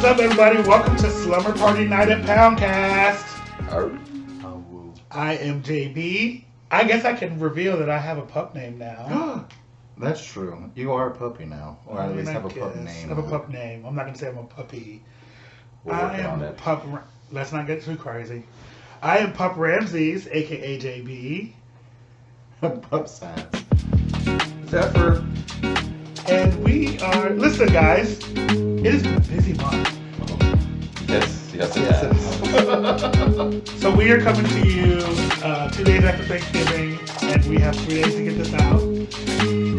What's up, everybody? Welcome to Slumber Party Night at Poundcast. I am JB. I guess I can reveal that I have a pup name now. That's true. You are a puppy now, or at least have a pup name. I have a pup name. I'm not going to say I'm a puppy. We're working on it. Pup. Let's not get too crazy. I am Pup Ramses, aka JB. Pup Science. Zephyr. And we are. Listen, guys. It has been a busy month. Yes, it has. So we are coming to you 2 days after Thanksgiving, and we have 3 days to get this out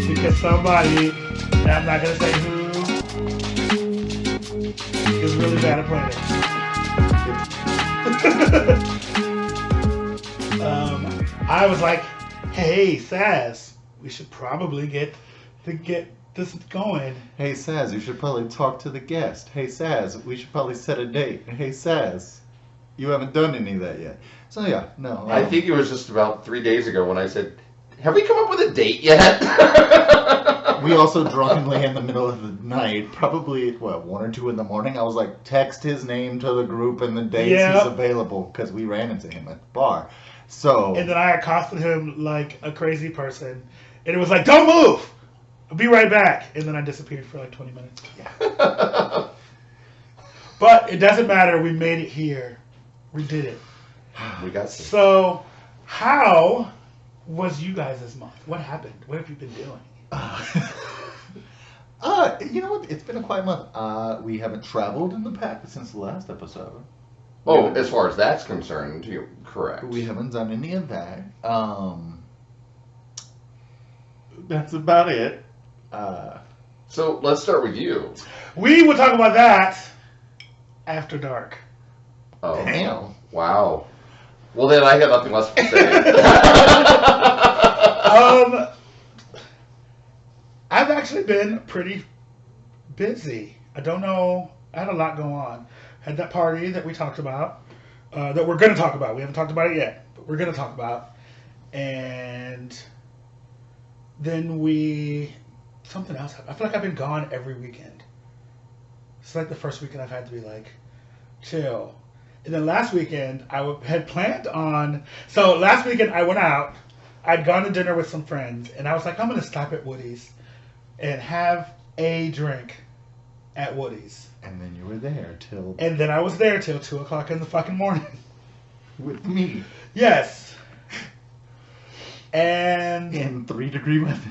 because somebody, and I'm not gonna say who, is really bad at playing it. I was like, "Hey, Saz, we should probably get this going." Hey Saz, you should probably talk to the guest. Hey Saz, we should probably set a date. Hey Saz, you haven't done any of that yet. So yeah, no. I think it was just about 3 days ago when I said, have we come up with a date yet? We also drunkenly in the middle of the night, probably, 1 or 2 in the morning, I was like, text his name to the group and the dates he's available, because we ran into him at the bar. So. And then I accosted him like a crazy person, and it was like, "Don't move! I'll be right back." And then I disappeared for like 20 minutes. Yeah. But it doesn't matter. We made it here. We did it. We got this. So, how was you guys this month? What happened? What have you been doing? You know what? It's been a quiet month. We haven't traveled in the past since the last episode. Oh, as far as that's concerned, you're correct. We haven't done any of that. That's about it. So let's start with you. We will talk about that after dark. Oh, Damn. Wow. Well, then I have nothing less to say. I've actually been pretty busy. I don't know. I had a lot going on. Had that party that we talked about, that we're going to talk about. We haven't talked about it yet, but we're going to talk about. And then something else happened. I feel like I've been gone every weekend. It's like the first weekend I've had to be like, chill. And then last weekend, had planned on... So last weekend, I went out. I'd gone to dinner with some friends. And I was like, I'm going to stop at Woody's and have a drink at Woody's. And then you were there till... And then I was there till 2 o'clock in the fucking morning. With me. Yes. And... In 3-degree weather.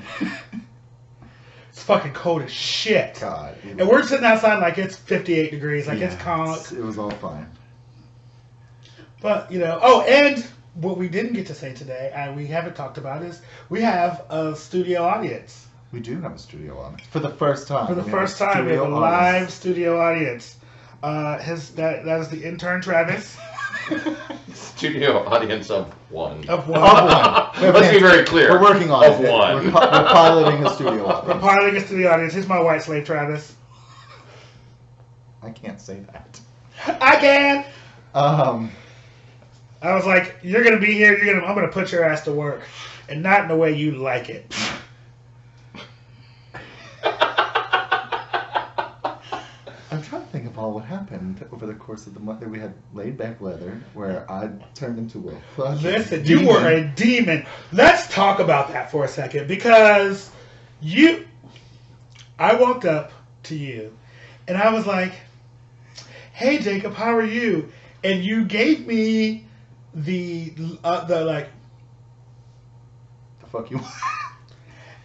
It's fucking cold as shit. God. And we're sitting outside like it's 58 degrees. Like it's calm. It was all fine. But, and what we didn't get to say today, and we haven't talked about, is we have a studio audience. We do have a studio audience. For the first time. For the first time, we have a live studio audience. That is the intern, Travis. Studio audience of one. Of one. Let's be very clear. We're working on it. One. We're piloting a studio audience. We're piloting a studio audience. Here's my white slave, Travis. I can't say that. I can! I was like, you're going to be here. I'm going to put your ass to work. And not in the way you like it. I'm trying to think of all what happened over the course of the month that we had laid back weather where I turned into a fucking Listen, demon. you were a demon. Let's talk about that for a second because I walked up to you and I was like, "Hey Jacob, how are you?" And you gave me the fuck you.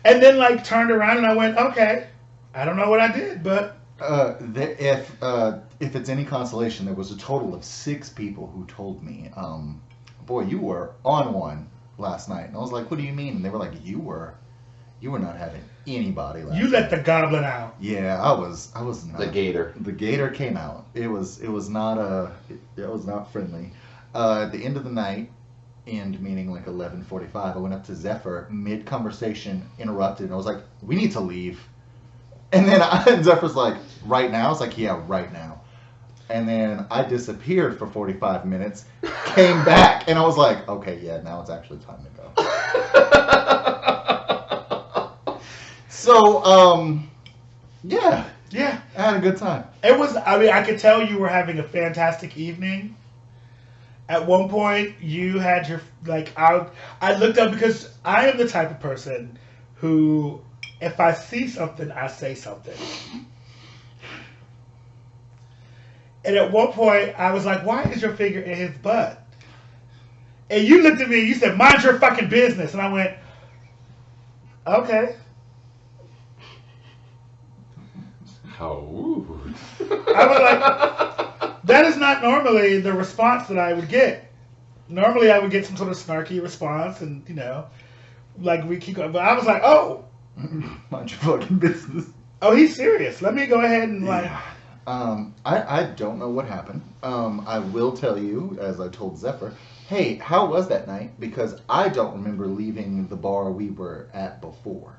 And then turned around and I went, "Okay, I don't know what I did, but." If it's any consolation, there was a total of 6 people who told me, "Boy, you were on one last night." And I was like, "What do you mean?" And they were like, "You were not having anybody last night. You let the goblin out." Yeah, I was not. The gator. The gator came out. It was not friendly. At the end of the night, meaning like 11:45, I went up to Zephyr mid conversation, interrupted, and I was like, "We need to leave." And then Zephyr's like, "Right now?" I was like, "Yeah, right now." And then I disappeared for 45 minutes, came back, and I was like, "Okay, yeah, now it's actually time to go." So, yeah, Yeah. I had a good time. It was, I mean, I could tell you were having a fantastic evening. At one point, you had your, like, I looked up because I am the type of person who, if I see something, I say something. And at one point, I was like, why is your finger in his butt? And you looked at me and you said, mind your fucking business. And I went, okay. How rude. I was like, that is not normally the response that I would get. Normally, I would get some sort of snarky response, and like we keep going. But I was like, oh, mind your fucking business. Oh, he's serious. Let me go ahead and like. I don't know what happened. I will tell you, as I told Zephyr, hey, how was that night? Because I don't remember leaving the bar we were at before.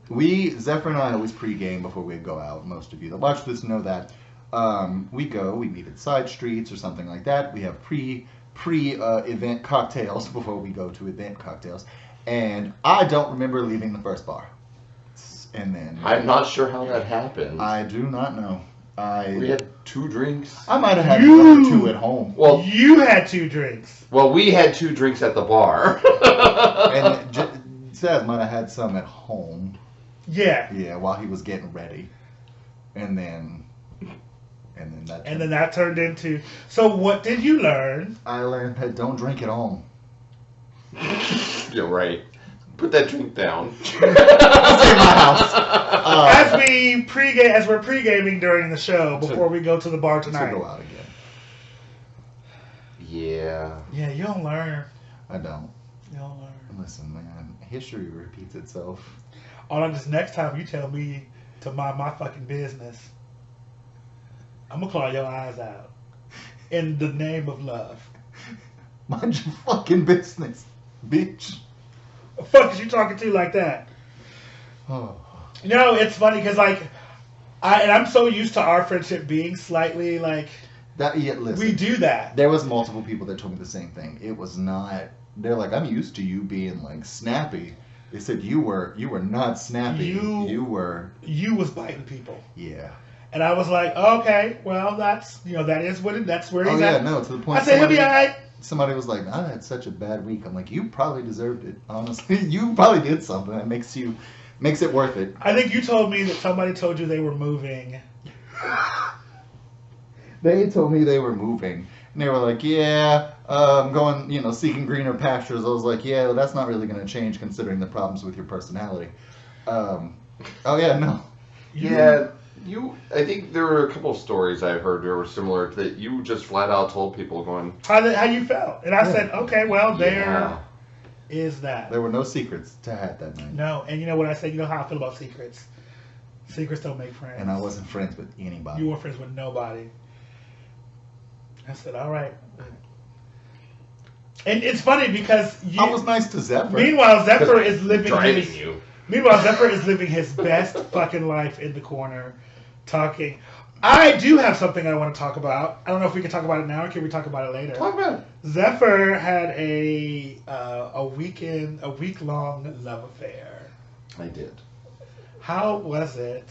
Zephyr and I always pregame before we go out. Most of you that watch this know that. We meet at side streets or something like that. We have pre-event cocktails before we go to event cocktails. And I don't remember leaving the first bar. And then I'm not sure how that happened. I do not know. We had 2 drinks. I might have had 1 or 2 at home. Well, you had 2 drinks. Well, we had 2 drinks at the bar. And Zaz might have had some at home. Yeah. Yeah, while he was getting ready. And then that turned into. So what did you learn? I learned that don't drink at home. You're right. Put that drink down. This ain't my house. As we're pre-gaming during the show before we go to the bar tonight. To go out again. Yeah. Yeah, you don't learn. I don't. You don't learn. Listen, man, history repeats itself. All I'm just next time you tell me to mind my fucking business, I'm gonna claw your eyes out in the name of love. Mind your fucking business, bitch. The fuck is you talking to like that? Oh. It's funny because like, I'm so used to our friendship being slightly like. That yeah, listen. We do that. There was multiple people that told me the same thing. It was not. They're like, I'm used to you being like snappy. They said you were not snappy. You was biting people. Yeah. And I was like, okay, well, that's that is what that's where he's at. No, to the point. I said he'll be alright. Somebody was like, I had such a bad week. I'm like, you probably deserved it. Honestly, you probably did something that makes it worth it. I think you told me that somebody told you they were moving. They told me they were moving. And they were like, yeah, I'm going, seeking greener pastures. I was like, yeah, well, that's not really going to change considering the problems with your personality. Oh, yeah, no. Yeah, I think there were a couple of stories I heard that were similar to that. You just flat out told people going, how you felt. And I said, okay, well, there is that. There were no secrets to have that night. No, and you know what I said? You know how I feel about secrets. Secrets don't make friends. And I wasn't friends with anybody. You weren't friends with nobody. I said, all right. And it's funny because I was nice to Zephyr. Meanwhile, Zephyr is living his best fucking life in the corner, talking. I do have something I want to talk about. I don't know if we can talk about it now or can we talk about it later. Talk about it. Zephyr had a week-long love affair. I did. How was it?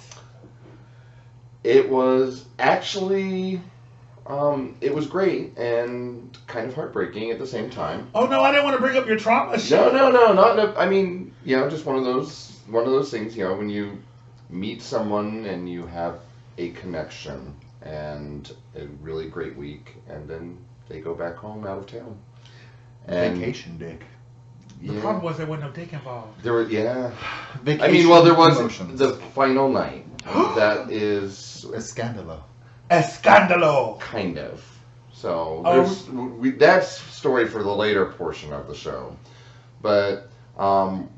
It was actually. It was great and kind of heartbreaking at the same time. Oh no, I didn't want to bring up your trauma shit. No, not. I mean, just one of those things. When you meet someone and you have a connection and a really great week, and then they go back home out of town. And vacation dick. The problem was there wasn't no dick involved. There was Vacation I mean, well, there was emotions. the final night. That is a scandalo. Escandalo. Kind of. So that's story for the later portion of the show. But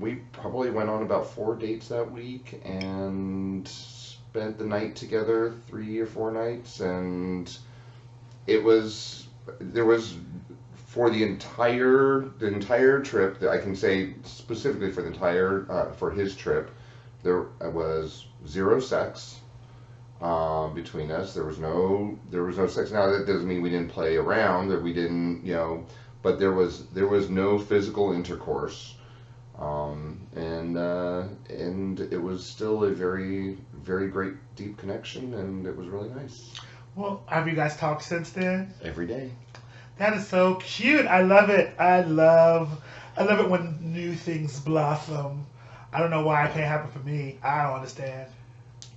we probably went on about 4 dates that week and spent the night together 3 or 4 nights, and there was for the entire trip that I can say specifically for the entire for his trip, there was 0 sex. Between us, there was no sex. Now that doesn't mean we didn't play around, that we didn't, but there was no physical intercourse. And it was still a very, very great, deep connection, and it was really nice. Well, have you guys talked since then? Every day. That is so cute. I love it. I love it when new things blossom. I don't know why it can't happen for me. I don't understand.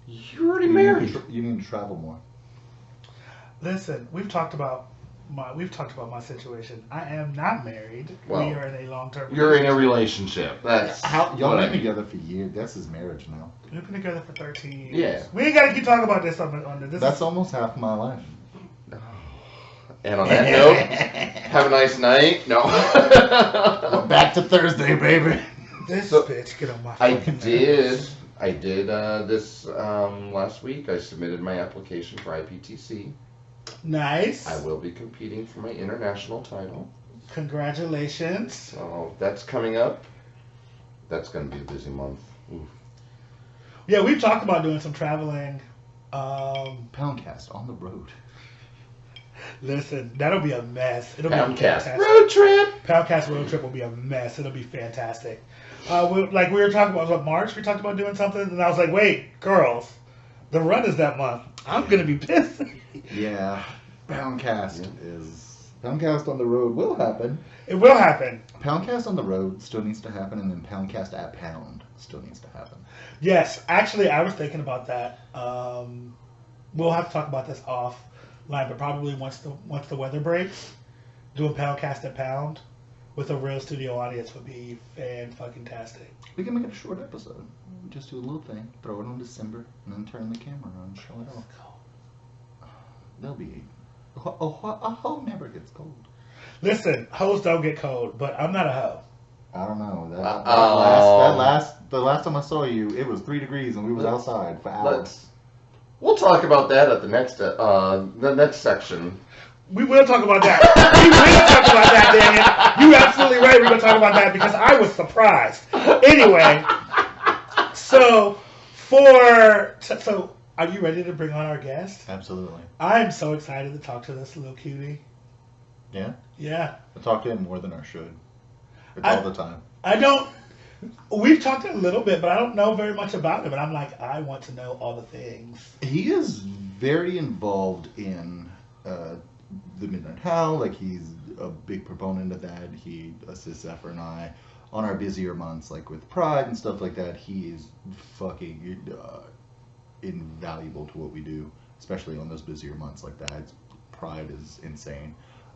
You're already married. You need to travel more. Listen, we've talked about my situation. I am not married. Well, we are in a long-term. You're in a relationship. That's Y'all been together for years. That's his marriage now. We've been together for 13 years. Yeah. We ain't gotta keep talking about this on this. That's almost half my life. And on that note, have a nice night. No. We're back to Thursday, baby. This bitch get on my. I fucking did nerves. this last week. I submitted my application for IPTC. Nice. I will be competing for my international title. Congratulations. So that's coming up. That's going to be a busy month. Oof. Yeah, we've talked about doing some traveling. Poundcast on the road. Listen, that'll be a mess. It'll be Poundcast fantastic. road trip. Poundcast road trip will be a mess. It'll be fantastic. We were talking about March. We talked about doing something, and I was like, "Wait, girls, the run is that month. I'm gonna be pissed." Yeah, Poundcast on the road will happen. It will happen. Poundcast on the road still needs to happen, and then Poundcast at Pound still needs to happen. Yes, actually, I was thinking about that. We'll have to talk about this offline, but probably once the weather breaks, doing Poundcast at Pound with a real studio audience would be fan-fucking-tastic. We can make it a short episode. We just do a little thing, throw it on December, and then turn the camera on and show it off. They'll be... A hoe never gets cold. Listen, hoes don't get cold, but I'm not a hoe. I don't know. The last time I saw you, it was 3 degrees and we was outside for hours. We'll talk about that at the next section. We will talk about that. We will talk about that, Daniel. You're absolutely right. We're going to talk about that because I was surprised. Anyway, so are you ready to bring on our guest? Absolutely. I'm so excited to talk to this little cutie. Yeah? Yeah. I talk to him more than I should. All the time. We've talked a little bit, but I don't know very much about him. And I'm like, I want to know all the things. He is very involved in the Midnight Howl. Like, he's a big proponent of that. He assists Zephyr and I on our busier months, like with Pride and stuff like that. He is fucking invaluable to what we do, especially on those busier months like that. Pride is insane.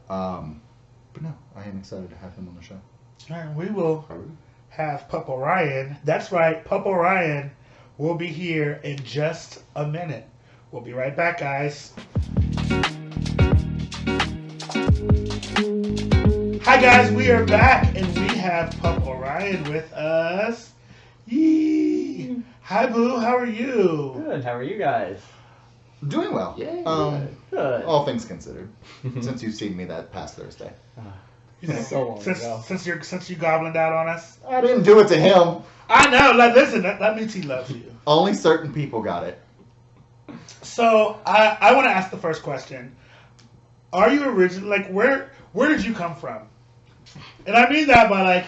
But no, I am excited to have him on the show. All right, we will have Pup Orion. That's right, Pup Orion will be here in just a minute. We'll be right back, guys. Hi, guys, we are back, and we have Pup Orion with us. Yee! Hi, Boo, how are you? Good, how are you guys? Doing well. Yeah, Good. All things considered, since you've seen me that past Thursday. So long ago. Since you gobbled out on us. I didn't do it to him. I know. Like, listen, that means he loves you. Only certain people got it. So I want to ask the first question. Are you original? Like, where did you come from? And I mean that by like,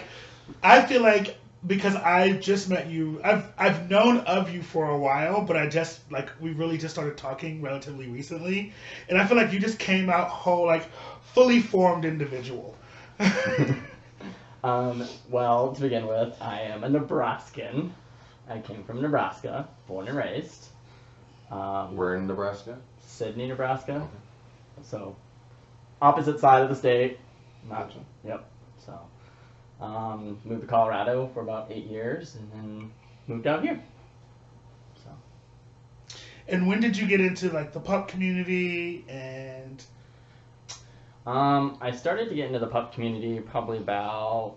I feel like because I just met you, I've known of you for a while, but I just we really just started talking relatively recently, and I feel like you just came out whole, like, fully formed individual. Well, to begin with, I am a Nebraskan. I came from Nebraska, born and raised. We're in Nebraska? Sydney, Nebraska. So, opposite side of the state. Gotcha. Yep. So, moved to Colorado for about 8 years, and then moved out here. So. And when did you get into, like, the pup community and... I started to get into the pup community probably about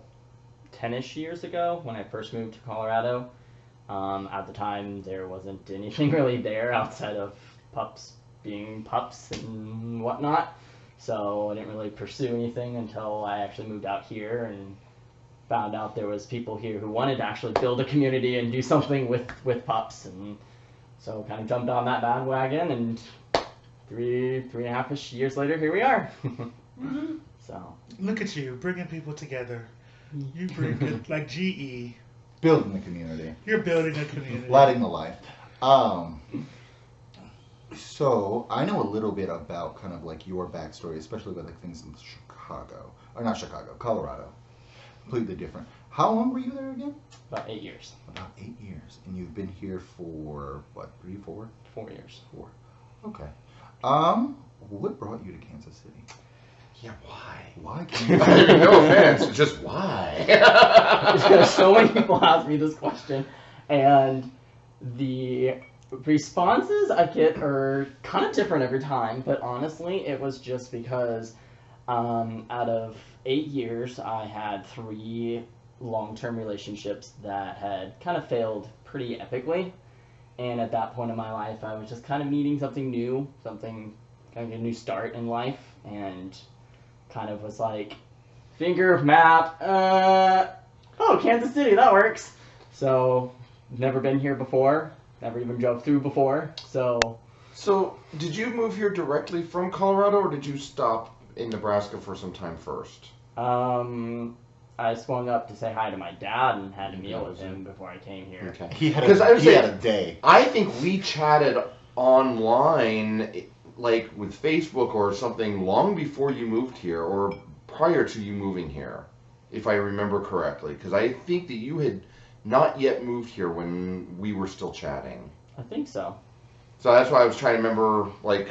10-ish years ago when I first moved to Colorado. At the time, there wasn't anything really there outside of pups being pups and whatnot. So I didn't really pursue anything until I actually moved out here and found out there was people here who wanted to actually build a community and do something with pups. And so kind of jumped on that bandwagon, and three and a half-ish years later, here we are. So look at you bringing people together. You bring it like GE. Building the community. You're building a community. Lighting the life. So I know a little bit about kind of like your backstory, especially with like things in Colorado. Completely different. How long were you there again? About 8 years. About 8 years, and you've been here for what? 3, 4? 4 years. 4. Okay. What brought you to Kansas City? Yeah, why? Why I mean, no offense, just why? So many people ask me this question, and the responses I get are kind of different every time, but honestly, it was just because out of 8 years, I had 3 long-term relationships that had kind of failed pretty epically, and at that point in my life, I was just kind of needing something new, kind of a new start in life, and kind of was like, finger map, oh, Kansas City, that works. So, never been here before, never even drove through before, so... So, did you move here directly from Colorado, or did you stop in Nebraska for some time first? I swung up to say hi to my dad and had a meal with him before I came here. Okay. He had a day. I think we chatted online, like with Facebook or something, long before you moved here, or prior to you moving here, if I remember correctly. Because I think that you had not yet moved here when we were still chatting. I think so. So that's why I was trying to remember, like,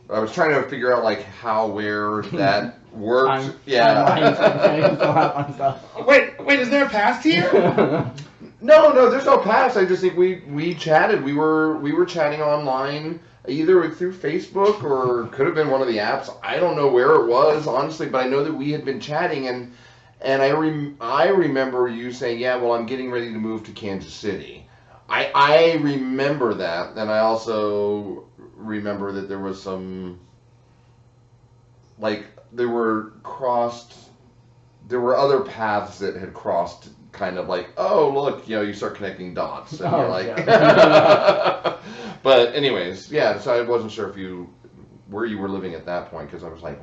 I was trying to figure out, like, how, where that worked. Wait, is there a past here? No, there's no past. I just think we chatted. We were chatting online, either through Facebook or could have been one of the apps. I don't know where it was, honestly, but I know that we had been chatting, and I remember you saying, yeah, well, I'm getting ready to move to Kansas City. I remember that, and I also remember that there was some, like, there were other paths that had crossed, kind of like, oh, look, you start connecting dots, and you're like, yeah. But anyways, yeah, so I wasn't sure where you were living at that point, because I was like,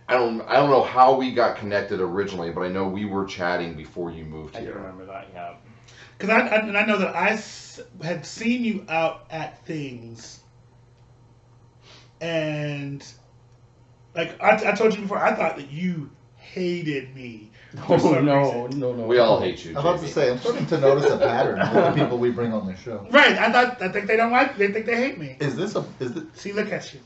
I don't know how we got connected originally, but I know we were chatting before you moved here. I do remember that, yeah. Because I know that I had seen you out at things, and like I told you before, I thought that you hated me. Oh, no. We all hate you, I was about to say, I'm starting to notice a pattern with the people we bring on this show. Right, I think they don't like. They think they hate me. See, look at you.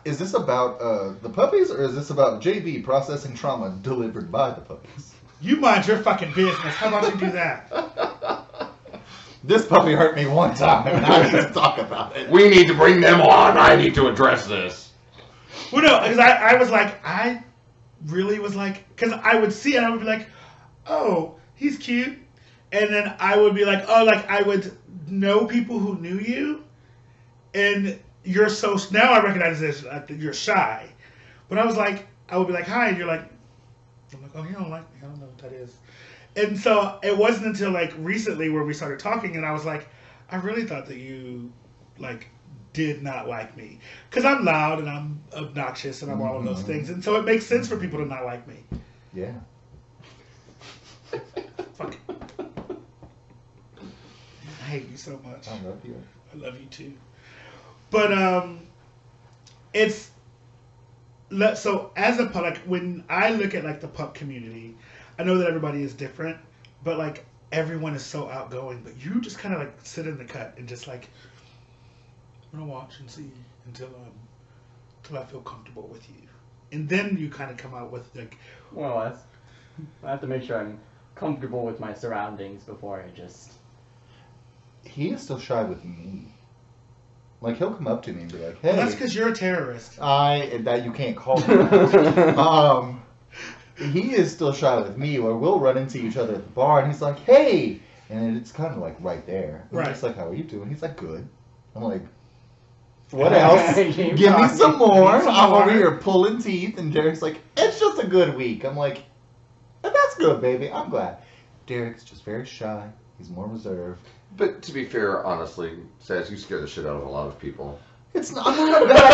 Is this about the puppies, or is this about JV processing trauma delivered by the puppies? You mind your fucking business. How about you do that? This puppy hurt me one time, and I need to talk about it. We need to bring them on. I need to address this. Well, no, because I was like, I really was like, because I would see it, and I would be like, oh, he's cute. And then I would be like, oh, like I would know people who knew you, and you're so, now I recognize this, you're shy. But I was like, I would be like, hi, and you're like, I'm like, oh, you don't like me. I don't know what that is. And so it wasn't until like recently where we started talking, and I was like, I really thought that you like did not like me, because I'm loud and I'm obnoxious and I'm all of those things, and so it makes sense for people to not like me. Yeah. Fuck it. I hate you so much. I love you. I love you too. But it's so as a pup, like when I look at like the pup community, I know that everybody is different, but like everyone is so outgoing. But you just kind of like sit in the cut and just like, I'm gonna watch and see until I feel comfortable with you, and then you kind of come out with like, well, I have to make sure I'm comfortable with my surroundings before I just. He is still shy with me. Like, he'll come up to me and be like, hey. Well, that's because you're a terrorist. That you can't call me that. He is still shy with me, or we'll run into each other at the bar, and he's like, hey. And it's kind of like right there. And I'm just like, how are you doing? He's like, good. I'm like, what else? Give me some more. I'm over here pulling teeth, and Derek's like, it's just a good week. I'm like, that's good, baby. I'm glad. Derek's just very shy. He's more reserved. But to be fair, honestly, Saz, you scare the shit out of a lot of people. It's not, I'm not a bad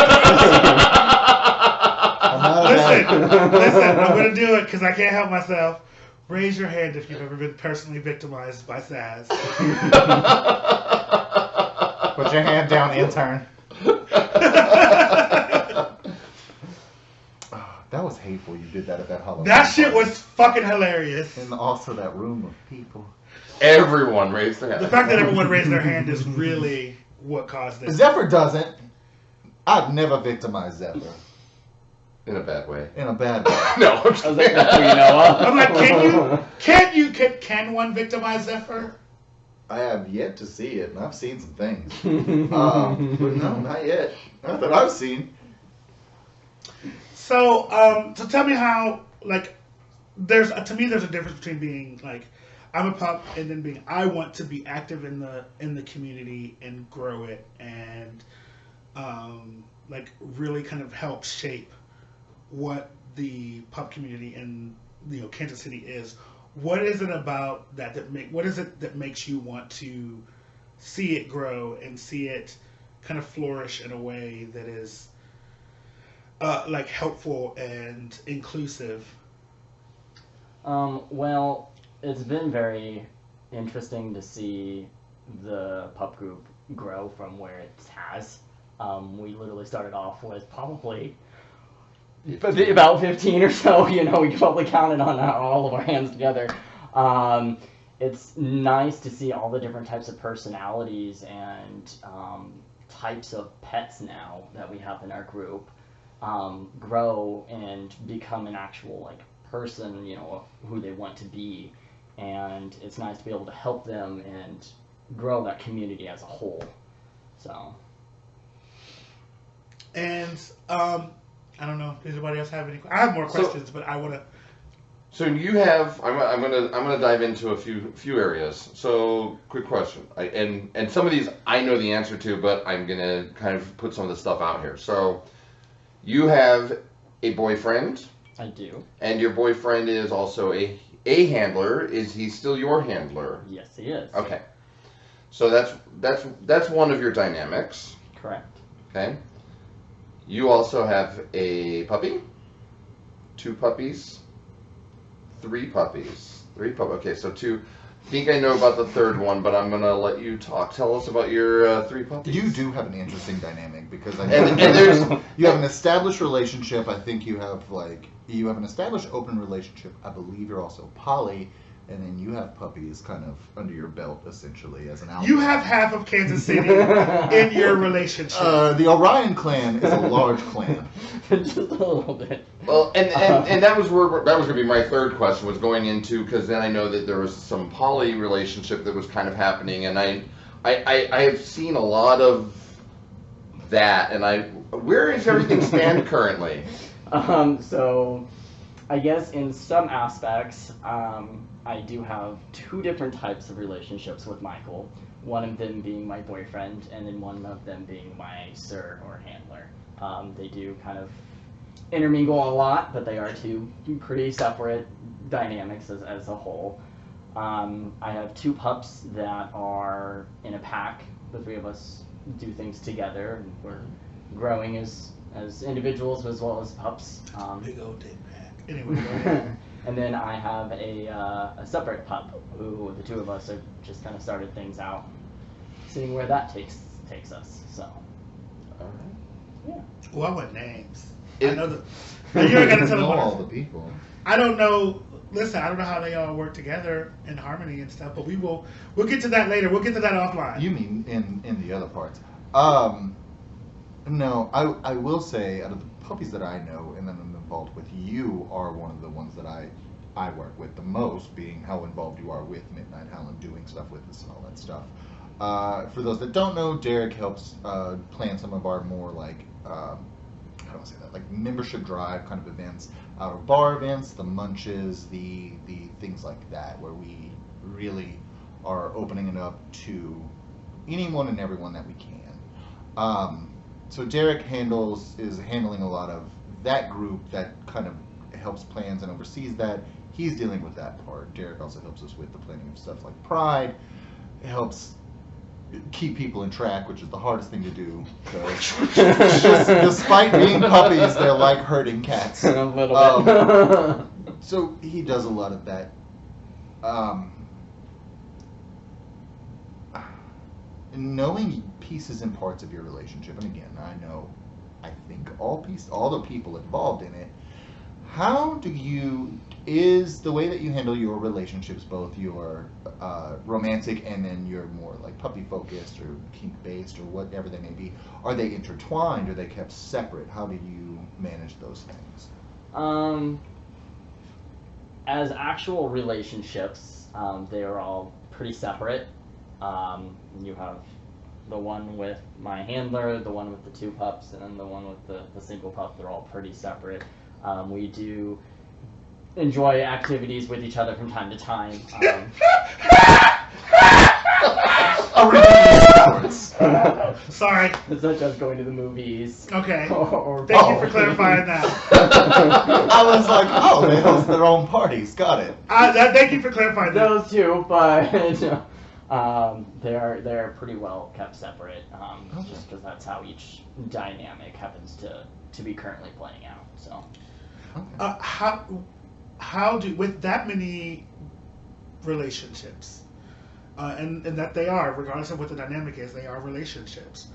Listen, I'm going to do it because I can't help myself. Raise your hand if you've ever been personally victimized by Saz. Put your hand down, intern. That was hateful. You did that at that Halloween. That shit was fucking hilarious. And also that room of people. Everyone raised their hand. The fact that everyone raised their hand is really what caused it. Zephyr doesn't. I've never victimized Zephyr. In a bad way. In a bad way. No, I'm just That's who you know of. I'm like, can one victimize Zephyr? I have yet to see it, and I've seen some things. But no, not yet. Not that I've seen. So tell me how, like, to me there's a difference between being like, I'm a pup, and then being, I want to be active in the community and grow it and like really kind of help shape what the pup community in Kansas City is. What is it about what is it that makes you want to see it grow and see it kind of flourish in a way that is like helpful and inclusive? Well, it's been very interesting to see the pup group grow from where it has. We literally started off with probably about 15 or so. We probably counted on all of our hands together. It's nice to see all the different types of personalities and types of pets now that we have in our group grow and become an actual like person, of who they want to be. And it's nice to be able to help them and grow that community as a whole. So. And I don't know. Does anybody else have any? I have more questions, but I want to. So you have. I'm gonna dive into a few areas. So quick question. And some of these I know the answer to, but I'm gonna kind of put some of the stuff out here. So you have a boyfriend. I do. And your boyfriend is also a handler. Is he still your handler? Yes, he is. Okay. So that's one of your dynamics. Correct. Okay. You also have a puppy, 2 puppies, 3 puppies, 3 puppies. Okay, so 2. I think I know about the 3rd one, but I'm gonna let you talk. Tell us about your 3 puppies. You do have an interesting dynamic because I and there's you have an established relationship. I think you have an established open relationship. I believe you're also poly, and then you have puppies kind of under your belt essentially as an outfit. You have half of Kansas City in your relationship. The Orion clan is a large clan. Just a little bit. Well, and that was gonna be my 3rd question, was going into, because then I know that there was some poly relationship that was kind of happening, and I have seen a lot of that, and where does everything stand currently? So I guess in some aspects, I do have 2 different types of relationships with Michael. One of them being my boyfriend, and then one of them being my sir or handler. They do kind of intermingle a lot, but they are 2 pretty separate dynamics as a whole. I have 2 pups that are in a pack. The 3 of us do things together, and we're growing as individuals as well as pups. Big old dick pack. Anyway. And then I have a separate pup who the 2 of us have just kind of started things out, seeing where that takes us. So. All right. Yeah. Well, I want names. I know the. You ain't gotta tell them all the people. I don't know. Listen, I don't know how they all work together in harmony and stuff, but we'll get to that later. We'll get to that offline. You mean in the other parts? No, I will say out of the puppies that I know and that I'm involved with, you are one of the ones that I work with the most, being how involved you are with Midnight Howlin', doing stuff with us and all that stuff. For those that don't know, Derek helps plan some of our more like how do I say that, like membership drive kind of events, out of bar events, the munches, the things like that, where we really are opening it up to anyone and everyone that we can. So Derek is handling a lot of that group that kind of helps plans and oversees that. He's dealing with that part. Derek also helps us with the planning of stuff like Pride. It helps keep people in track, which is the hardest thing to do. Despite being puppies, they're like herding cats. A little bit. So he does a lot of that. Knowing pieces and parts of your relationship, and again, I think all the people involved in it. Is the way that you handle your relationships, both your romantic and then your more like puppy focused or kink based or whatever they may be, are they intertwined? Are they kept separate? How do you manage those things? As actual relationships, they are all pretty separate. You have the one with my handler, the one with the 2 pups, and then the one with the single pup. They're all pretty separate. We do enjoy activities with each other from time to time. Sorry. Such as going to the movies. Okay. Or Thank you for clarifying that. I was like, oh, they host their own parties. Got it. Thank you for clarifying that. Those 2, but they're pretty well kept separate. Just because that's how each dynamic happens to be currently playing out. So. Okay. How do, with that many relationships, and that they are, regardless of what the dynamic is, they are relationships.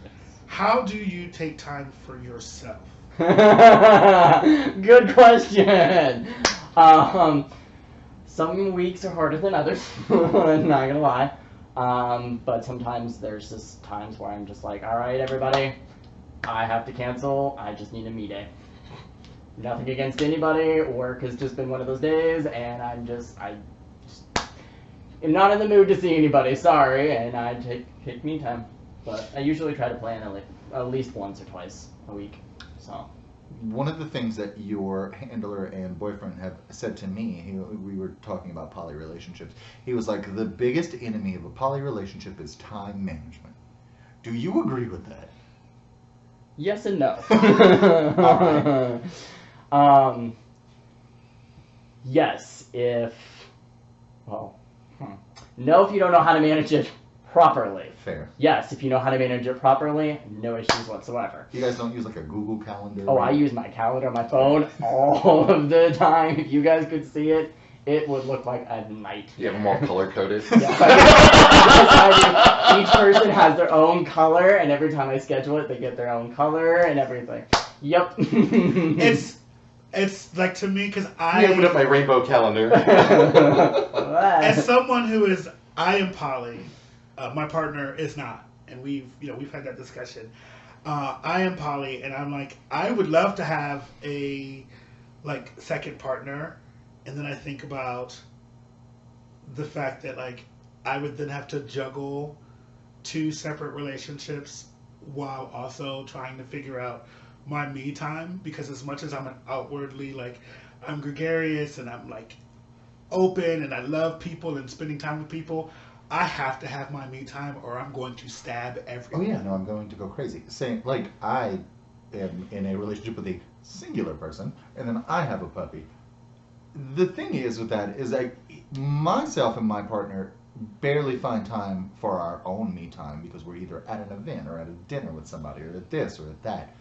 How do you take time for yourself? Good question. Some weeks are harder than others. I'm not gonna lie. But sometimes there's just times where I'm just like, all right, everybody, I have to cancel. I just need a me day. Nothing against anybody. Work has just been one of those days, and I just am not in the mood to see anybody. Sorry, and I take me time. But I usually try to plan at least once or twice a week. So. One of the things that your handler and boyfriend have said to me, we were talking about poly relationships. He was like, the biggest enemy of a poly relationship is time management. Do you agree with that? Yes and no. All right. Yes, no if you don't know how to manage it properly. Fair. Yes, if you know how to manage it properly, no issues whatsoever. You guys don't use like a Google Calendar? Oh, I use my calendar on my phone all of the time. If you guys could see it, it would look like a nightmare. You have them all color-coded? Yes, each person has their own color, and every time I schedule it, they get their own color and everything. Yep. It's like, to me, because I opened up my rainbow calendar. As someone I am poly, my partner is not, and we've had that discussion. I am poly, and I'm like, I would love to have a second partner, and then I think about the fact that I would then have to juggle 2 separate relationships while also trying to figure out my me time, because as much as I'm outwardly I'm gregarious and I'm open and I love people and spending time with people, I have to have my me time or I'm going to stab everyone. Oh yeah, no, I'm going to go crazy. Saying I am in a relationship with a singular person, and then I have a puppy. The thing is with that is myself and my partner barely find time for our own me time because we're either at an event or at a dinner with somebody or at this or at that.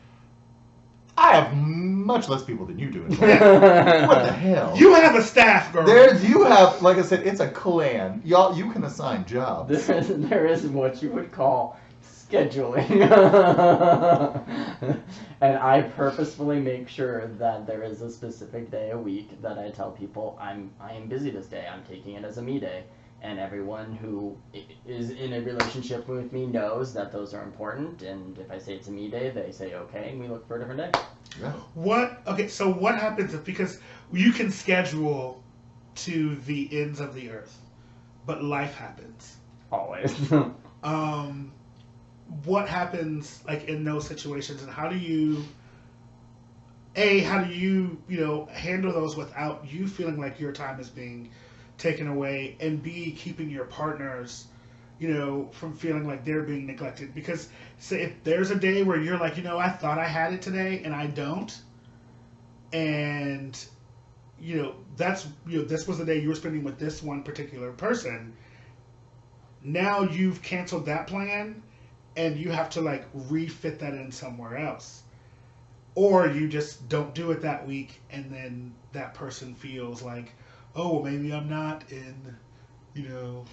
I have much less people than you do. What the hell? You have a staff, girl. You have, like I said, it's a clan. Y'all, you can assign jobs. There is what you would call scheduling. And I purposefully make sure that there is a specific day a week that I tell people I am busy this day. I'm taking it as a me day. And everyone who is in a relationship with me knows that those are important. And if I say it's a me day, they say okay, and we look for a different day. Yeah. So what happens because you can schedule to the ends of the earth, but life happens. Always. What happens in those situations, and how do you handle those without you feeling like your time is being taken away, and B, keeping your partners, from feeling like they're being neglected? Because say if there's a day where you're like, I thought I had it today and I don't, and that's this was the day you were spending with this one particular person, now you've canceled that plan and you have to like refit that in somewhere else. Or you just don't do it that week and then that person feels like, oh, well, maybe I'm not in, you know.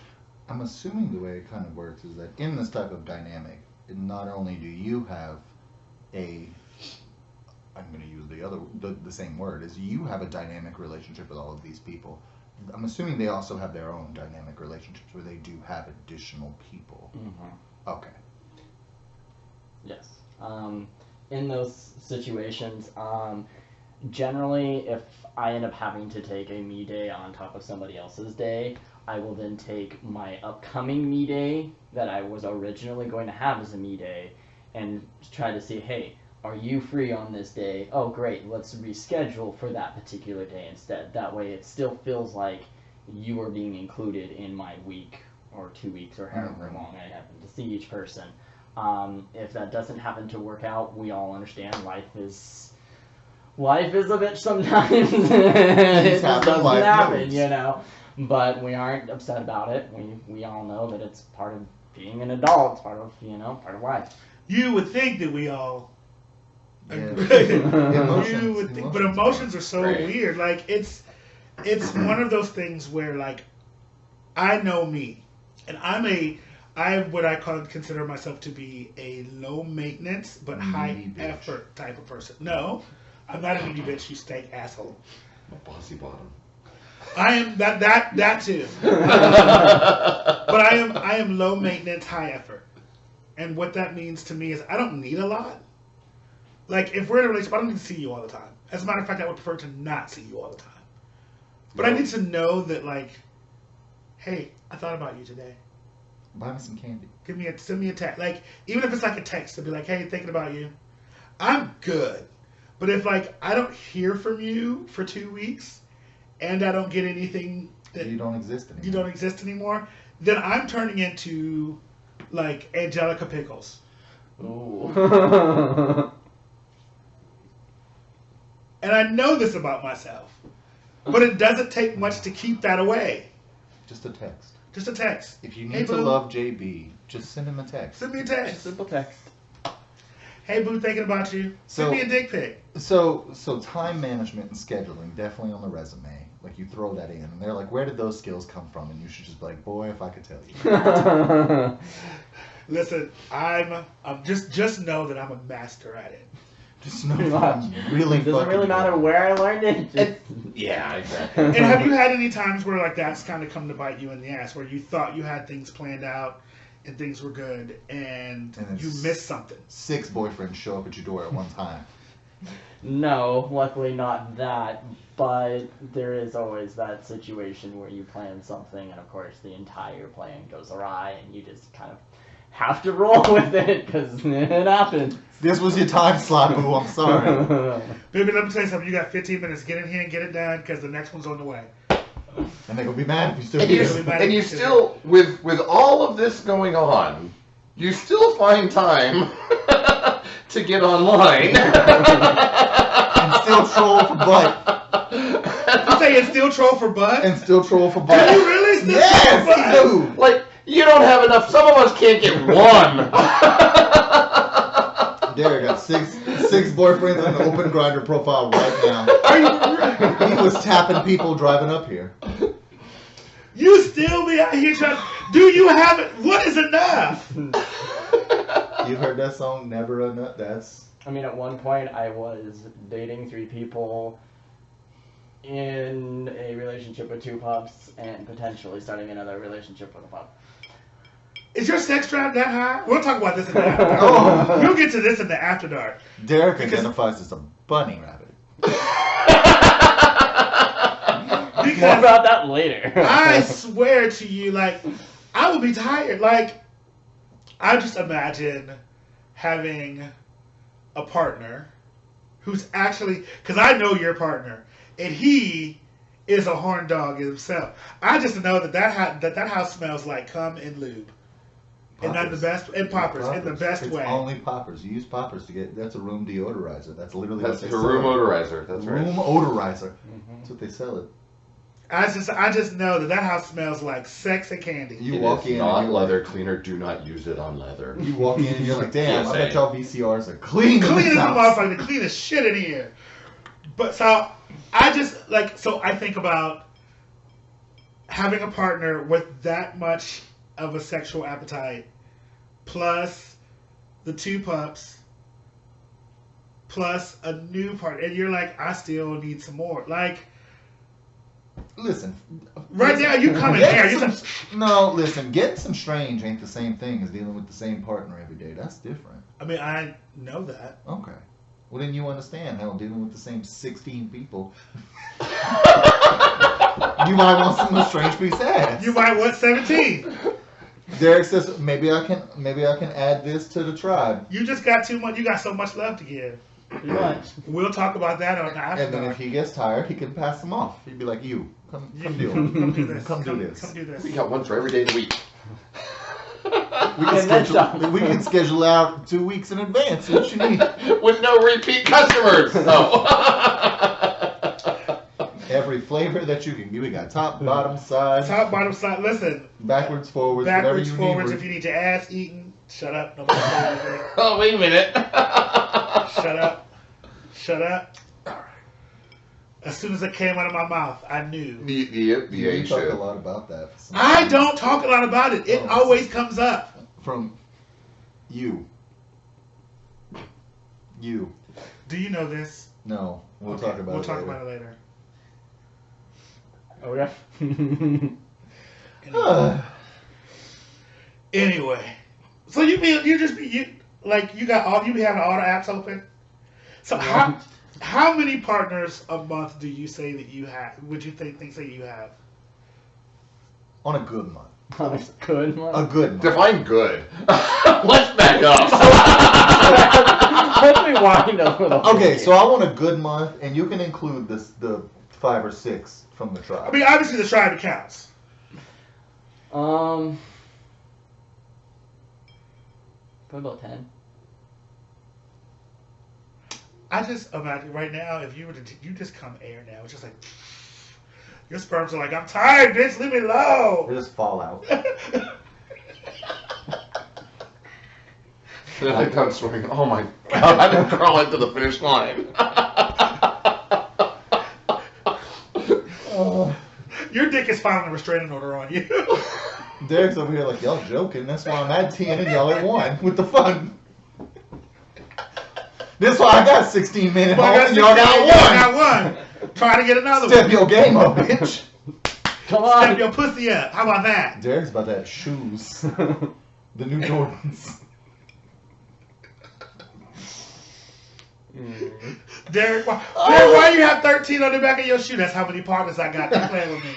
I'm assuming the way it kind of works is that in this type of dynamic, not only do you have I'm going to use the same word, is you have a dynamic relationship with all of these people. I'm assuming they also have their own dynamic relationships where they do have additional people. Mm-hmm. Okay. Yes. In those situations, generally, if I end up having to take a me day on top of somebody else's day, I will then take my upcoming me day that I was originally going to have as a me day and try to see, hey, are you free on this day? Oh, great, let's reschedule for that particular day instead. That way it still feels like you are being included in my week or 2 weeks or however long I happen to see each person. If that doesn't happen to work out, we all understand life is a bitch sometimes. It just doesn't happen, you know. But we aren't upset about it. We all know that it's part of being an adult. It's part of life. You would think that we all. Yeah. You would think, but emotions are so weird. Like it's one of those things where like I know me, and consider myself to be a low maintenance but high effort type of person. No, I'm not a needy bitch. You stank asshole. A bossy bottom. I am that too. But I am low maintenance, high effort, and what that means to me is I don't need a lot. Like, if we're in a relationship, I don't need to see you all the time. As a matter of fact, I would prefer to not see you all the time. But I need to know that, like, hey, I thought about you today. Buy me some candy. Send me a text. Like, even if it's like a text to be like, hey, thinking about you. I'm good. But if, like, I don't hear from you for 2 weeks and I don't get anything that you don't exist anymore, then I'm turning into, like, Angelica Pickles. Ooh. And I know this about myself. But it doesn't take much to keep that away. Just a text. Just a text. If you need to love JB, just send him a text. Send me a text. Just a simple text. Hey, boo, thinking about you. Send me a dick pic. So time management and scheduling, definitely on the resume. Like, you throw that in, and they're like, where did those skills come from? And you should just be like, boy, if I could tell you. Listen, I'm just know that I'm a master at it. Just know that I'm really It doesn't really matter where I learned it. Yeah, exactly. And have you had any times where, like, that's kind of come to bite you in the ass, where you thought you had things planned out and things were good, and you missed something? 6 boyfriends show up at your door at one time. No, luckily not that, but there is always that situation where you plan something and of course the entire plan goes awry and you just kind of have to roll with it because it happens. This was your time slot, boo, I'm sorry. Baby, let me tell you something. You got 15 minutes. Get in here and get it done because the next one's on the way. And they're going to be mad if you still And you still, with all of this going on, you still find time to get online. And still troll for butt. You say and still troll for butt? And still troll for butt. Are you really still yes, troll for butt? dude. Like, you don't have enough. Some of us can't get one. Derek got six boyfriends on the open Grindr profile right now. Are you? He was tapping people driving up here. You still be out here trying. Do you have it? What is enough? You heard that song, Never Enough? I mean, at one point I was dating 3 people in a relationship with 2 pups and potentially starting another relationship with a pup. Is your sex drive that high? We'll talk about this in the after dark. We'll get to this in the after dark. Derek identifies as a bunny rabbit. More about that later. I swear to you, like, I would be tired. Like, I just imagine having a partner who's actually, because I know your partner, and he is a horn dog himself. I just know that house smells like cum and lube. And not the best, and poppers in the best way. Only poppers. You use poppers to get. That's a room deodorizer. That's literally That's what a they room sell. odorizer. That's right. Room odorizer. That's what they sell it. I just know that house smells like sex and candy. You It walk is in not and you're leather like, cleaner. Do not use it on leather. you walk in and you're like, damn, I PSA. bet y'all VCRs are clean. Clean as a house. motherfucker, the cleanest shit in here. But so I just like I think about having a partner with that much of a sexual appetite, plus the 2 pups, plus a new partner, and you're like, I still need some more. Like, Listen. right now you come in Getting there. No, listen. Getting some strange ain't the same thing as dealing with the same partner every day. That's different. I mean, I know that. Okay. Well, then you understand how dealing with the same 16 people. You might want some of the strange piece ass. You might want 17. Derek says maybe I can add this to the tribe. You just got too much. You got so much love to give. Pretty much. We'll talk about that on the after. And then if he gets tired, he can pass them off. He'd be like, "You come deal. Come do this. Come do this. Come do this. We got one for every day of the week. We can schedule out 2 weeks in advance. See what you need. With no repeat customers. No. Every flavor that you can give. We got top, bottom, side, Top, bottom, side. Listen. backwards, forwards, Backwards, whatever you forwards. need. If you need your ass eaten, shut up. Nobody told you anything. Oh, wait a minute. Shut up. Shut up. As soon as it came out of my mouth, I knew. The You age talk a should. lot about that. I don't talk a lot about it. It Oh. always comes up. From you. You. Do you know this? No. We'll Okay, talk about We'll it talk later. about it later. Okay. Anyway, so you got all you be having all the apps open. So how many partners a month do you say that you have? Would you think that you have? On a good month. Good one. A good month. Define good. Let's back up. Let me wind up a little. Okay, so I want a good month, and you can include the 5 or 6 from the tribe. I mean, obviously the tribe counts. Probably about 10. I just imagine right now if you were to you just come air now, it's just like your sperms are like, I'm tired, bitch, leave me They alone. just fall out. Then I done swimming. Oh my god, I didn't crawl into the finish line. Your dick is filing a restraining order on you. Derek's over here like, y'all joking. That's why I'm at 10 and y'all at 1 with the fun. That's why I got 16 minutes home and y'all got 1. Got one. Try to get another Step one. your game up, bitch. Come Step on. your pussy up. How about that? Derek's about to have shoes. The new Jordans. Derek, why you have 13 on the back of your shoe? That's how many partners I got. They're playing with me.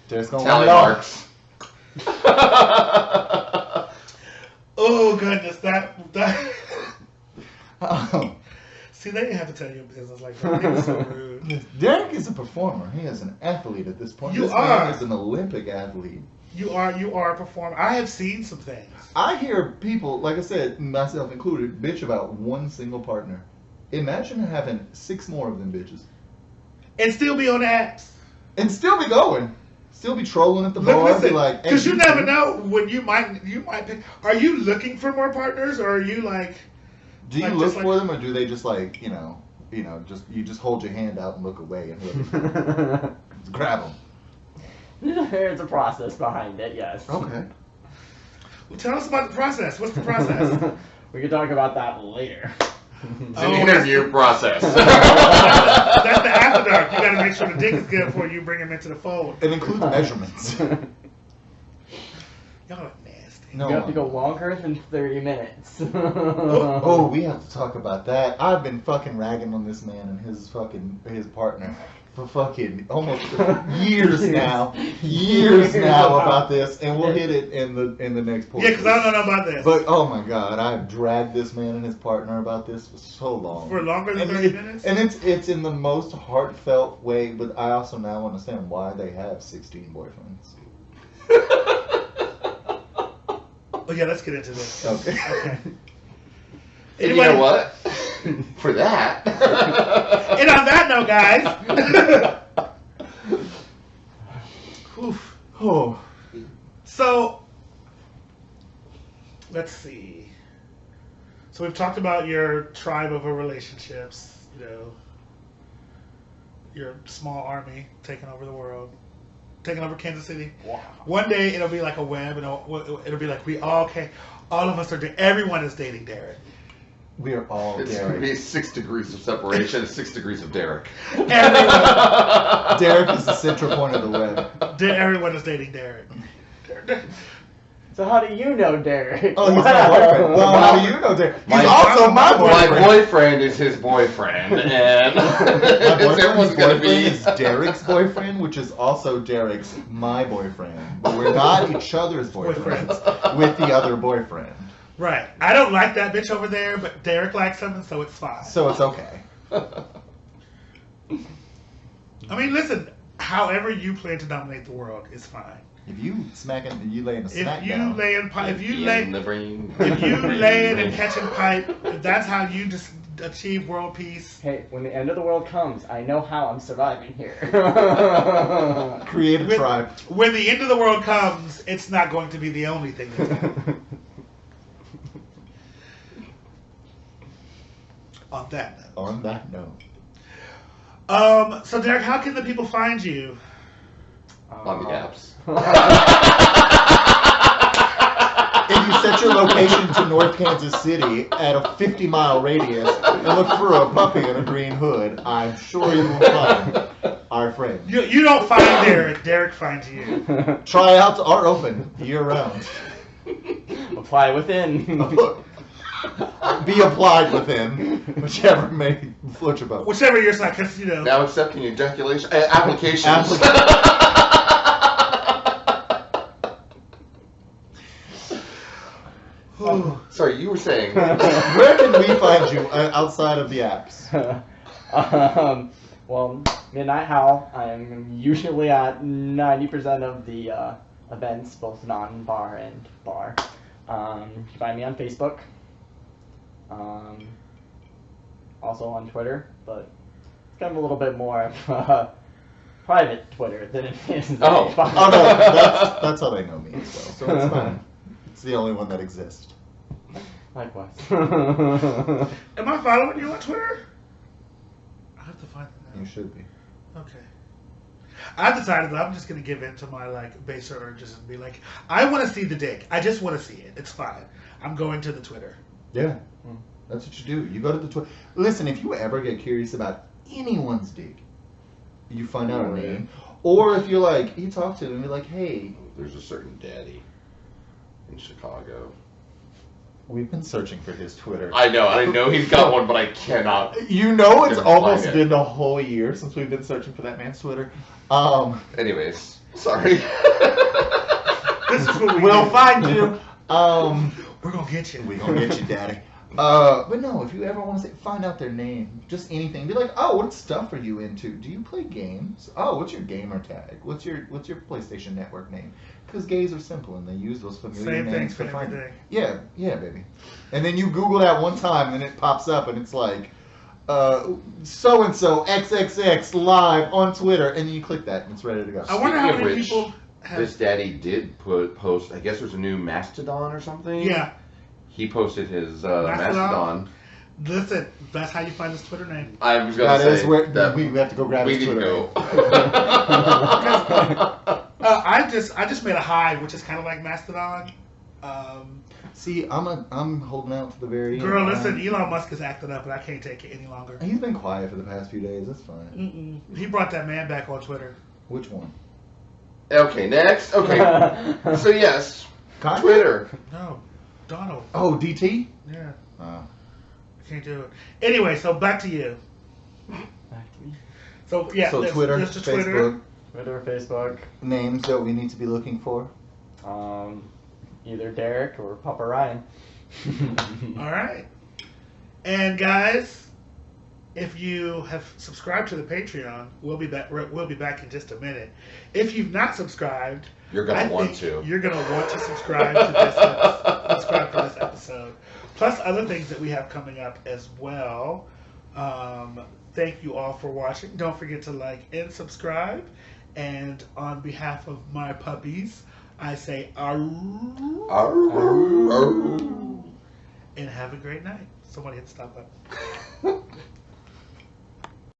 Derek's gonna Tally run marks. Oh goodness, that. off. See, they didn't have to tell you your business like that. It was so rude. Derek is a performer. He is an athlete at this point. You This are. man is an Olympic athlete. You are a performer. I have seen some things. I hear people, like I said, myself included, bitch about one single partner. Imagine having 6 more of them bitches. And still be on the apps. And still be going. Still be trolling at the bar. Be like, hey, because you never know when you might pick. Are you looking for more partners, or are you like? Do you like, look just for them, or do they just like, just hold your hand out and look away and whoever grab them? There's a process behind it, yes. Okay. Well, tell us about the process. What's the process? We can talk about that later. It's an interview process. That's the after dark. You got to make sure the dick is good before you bring him into the fold. It includes measurements. Y'all are nasty. No. You have to go longer than 30 minutes. Oh, we have to talk about that. I've been fucking ragging on this man and his partner for fucking almost years now. Years now about this, and we'll hit it in the next portion. Yeah, because I don't know about this. But oh my god, I've dragged this man and his partner about this for so long. For longer than And 30 minutes? And it's in the most heartfelt way, but I also now understand why they have 16 boyfriends. Oh yeah, let's get into this. Okay. Okay. And you know what? For that. And on that note, guys. Oof. Oh. So, let's see. So we've talked about your tribe of relationships, you know, your small army taking over the world, taking over Kansas City. Wow. One day it'll be like a web, and it'll be like all of us are, everyone is dating Derek. We are all It's going to Derek. be 6 degrees of separation, 6 degrees of Derek. Everyone, Derek is the central point of the web. everyone is dating Derek. So how do you know Derek? Oh, he's my boyfriend. Well, how do you know Derek? He's My- also my My boyfriend. boyfriend is his boyfriend, and My everyone's boyfriend's going to boyfriend be. is Derek's boyfriend, which is also Derek's my boyfriend. But we're not each other's boyfriends with the other boyfriend. Right. I don't like that bitch over there, but Derek likes him, and so it's fine. So it's okay. I mean, listen, however you plan to dominate the world is fine. If you smacking, you laying a smack If you down. lay in pipe, if you In the brain. laying and catching pipe, if that's how you just achieve world peace. Hey, when the end of the world comes, I know how I'm surviving here. Create a When, tribe. when the end of the world comes, it's not going to be the only thing that's happening. On that note. On that note. So Derek, how can the people find you? On the apps. If you set your location to North Kansas City at a 50-mile radius and look for a puppy in a green hood, I'm sure you will find our friend. You don't find Derek. Derek finds you. Tryouts are open year-round. Apply within. Be applied within, whichever may float your boat. Whichever your side, because you know. Now accepting ejaculation applications. Sorry, you were saying. Where can we find you outside of the apps? Well, Midnight Howl. I'm usually at 90% of the events, both non-bar and bar. You can find me on Facebook. Also on Twitter, but it's kind of a little bit more of private Twitter than it is. Oh. Oh no, that's how they know me as well, so it's fine. It's the only one that exists. Likewise. Am I following you on Twitter? I have to find that. You should be. Okay. I've decided that I'm just gonna give in to my baser urges and be like, I want to see the dick. I just want to see it. It's fine. I'm going to the Twitter. Yeah, that's what you do. You go to the Twitter. Listen, if you ever get curious about anyone's dick, you find out her name. Or if you're like, you talk to them and be like, hey, There's a certain daddy in Chicago. we've been searching for his Twitter. I know he's got one, but I cannot. You know, it's Couldn't almost find it. been a whole year since we've been searching for that man's Twitter. Anyways, sorry. This is what We'll do. find you. We're gonna get you. We gonna get you, daddy. But no, if you ever want to find out their name, just anything. Be like, oh, what stuff are you into? Do you play games? Oh, what's your gamer tag? What's your PlayStation Network name? Because gays are simple and they use those familiar Same names things to for find everything. it. Yeah, baby. And then you Google that one time, and then it pops up, and it's like, so and so XXX live on Twitter, and then you click that, and it's ready to go. I wonder how Speaking of many which, people have. This daddy did post. I guess there's a new Mastodon or something. Yeah. He posted his Mastodon? Mastodon. Listen, that's how you find his Twitter name. I was gonna That say is where that we have to go grab we his need to Twitter. go. I just made a hive, which is kind of like Mastodon. See, I'm holding out to the very end. Girl, listen, Elon Musk is acting up, and I can't take it any longer. He's been quiet for the past few days. That's fine. He brought that man back on Twitter. Which one? Okay, next. Okay, so yes, Kanye? Twitter. No, Donald. Oh, DT? Yeah, Oh. I can't do it. Anyway, so back to you. Back to me. So yeah, So Twitter, there's the Facebook, Twitter, Facebook. names that we need to be looking for. Either Derek or Papa Ryan. All right, and guys, if you have subscribed to the Patreon, we'll be back. We'll be back in just a minute. If you've not subscribed, You're gonna I want think to. You're gonna want to subscribe to this subscribe to this episode. Plus other things that we have coming up as well. Thank you all for watching. Don't forget to like and subscribe. And on behalf of my puppies, I say arr, Arr. and have a great night. Somebody hit the stop button.